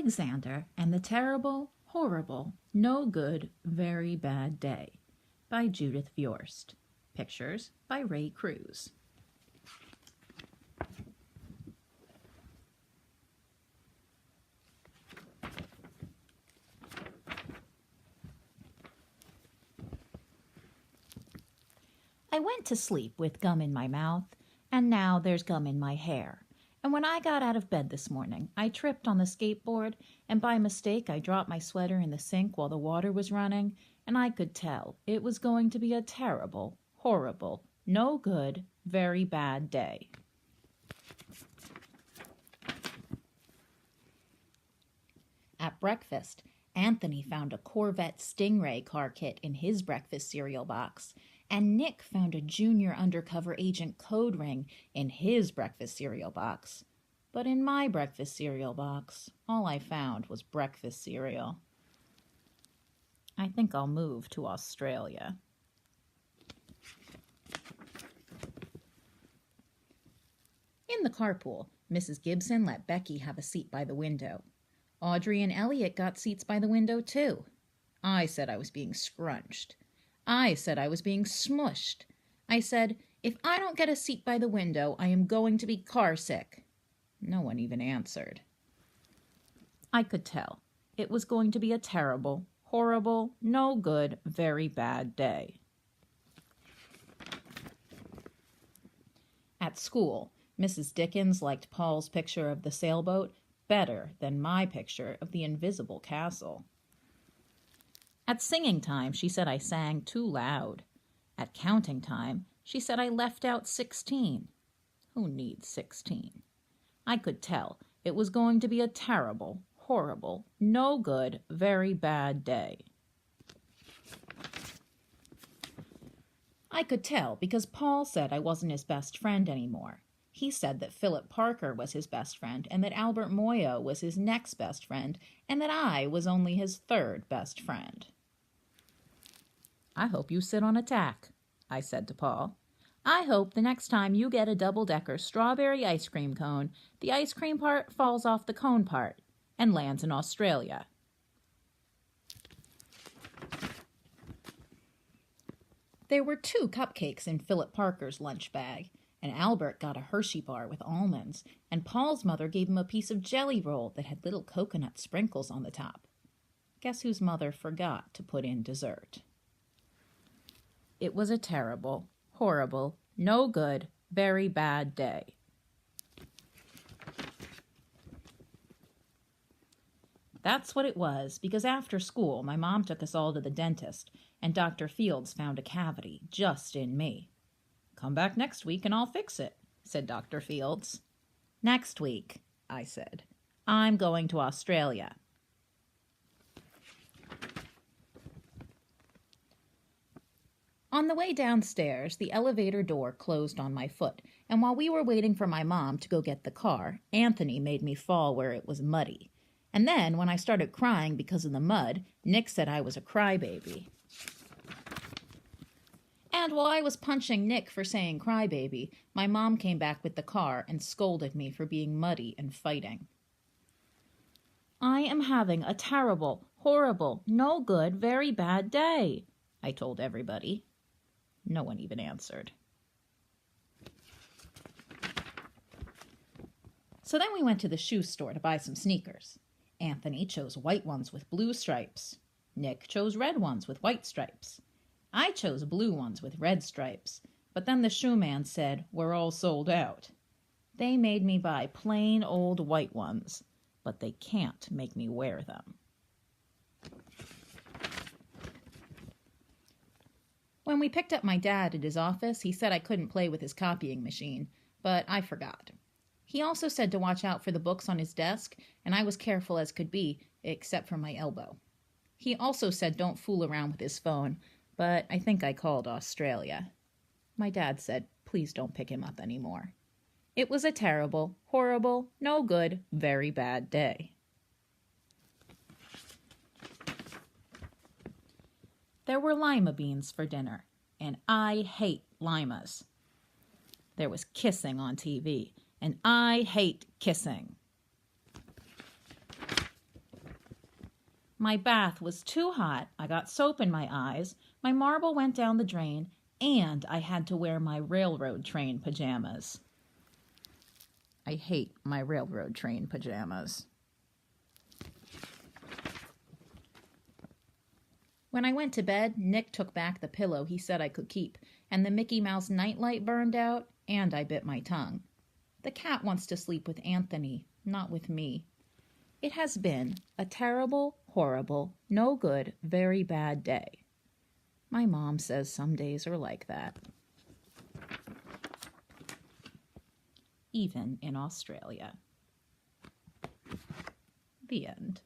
Alexander and the Terrible, Horrible, No Good, Very Bad Day by Judith Viorst. Pictures by Ray Cruz. I went to sleep with gum in my mouth, and now there's gum in my hair. And when I got out of bed this morning, I tripped on the skateboard, and by mistake I dropped my sweater in the sink while the water was running, and I could tell it was going to be a terrible, horrible, no good, very bad day. At breakfast, Anthony found a Corvette Stingray car kit in his breakfast cereal box, and Nick found a junior undercover agent code ring in his breakfast cereal box. But in my breakfast cereal box, all I found was breakfast cereal. I think I'll move to Australia. In the carpool, Mrs. Gibson let Becky have a seat by the window. Audrey and Elliot got seats by the window, too. I said I was being scrunched. I said I was being smushed. I said, if I don't get a seat by the window, I am going to be car sick. No one even answered. I could tell it was going to be a terrible, horrible, no good, very bad day. At school, Mrs. Dickens liked Paul's picture of the sailboat better than my picture of the invisible castle. At singing time, she said I sang too loud. At counting time, she said I left out 16. Who needs 16? I could tell it was going to be a terrible, horrible, no good, very bad day. I could tell because Paul said I wasn't his best friend anymore. He said that Philip Parker was his best friend and that Albert Moyo was his next best friend and that I was only his third best friend. I hope you sit on a tack, I said to Paul. I hope the next time you get a double-decker strawberry ice cream cone, the ice cream part falls off the cone part and lands in Australia. There were 2 cupcakes in Philip Parker's lunch bag, and Albert got a Hershey bar with almonds, and Paul's mother gave him a piece of jelly roll that had little coconut sprinkles on the top. Guess whose mother forgot to put in dessert? It was a terrible, horrible, no good, very bad day. That's what it was, because after school, my mom took us all to the dentist, and Dr. Fields found a cavity just in me. Come back next week and I'll fix it, said Dr. Fields. Next week, I said. I'm going to Australia. On the way downstairs, the elevator door closed on my foot, and while we were waiting for my mom to go get the car, Anthony made me fall where it was muddy. And then, when I started crying because of the mud, Nick said I was a crybaby. And while I was punching Nick for saying crybaby, my mom came back with the car and scolded me for being muddy and fighting. I am having a terrible, horrible, no good, very bad day, I told everybody. No one even answered. So then we went to the shoe store to buy some sneakers. Anthony chose white ones with blue stripes. Nick chose red ones with white stripes. I chose blue ones with red stripes, but then the shoe man said, we're all sold out. They made me buy plain old white ones, but they can't make me wear them. When we picked up my dad at his office, he said I couldn't play with his copying machine, but I forgot. He also said to watch out for the books on his desk, and I was careful as could be, except for my elbow. He also said don't fool around with his phone, but I think I called Australia. My dad said, please don't pick him up anymore. It was a terrible, horrible, no good, very bad day. There were lima beans for dinner, and I hate limas. There was kissing on TV, and I hate kissing. My bath was too hot, I got soap in my eyes, my marble went down the drain, and I had to wear my railroad train pajamas. I hate my railroad train pajamas. When I went to bed, Nick took back the pillow he said I could keep, and the Mickey Mouse nightlight burned out, and I bit my tongue. The cat wants to sleep with Anthony, not with me. It has been a terrible, horrible, no good, very bad day. My mom says some days are like that. Even in Australia. The end.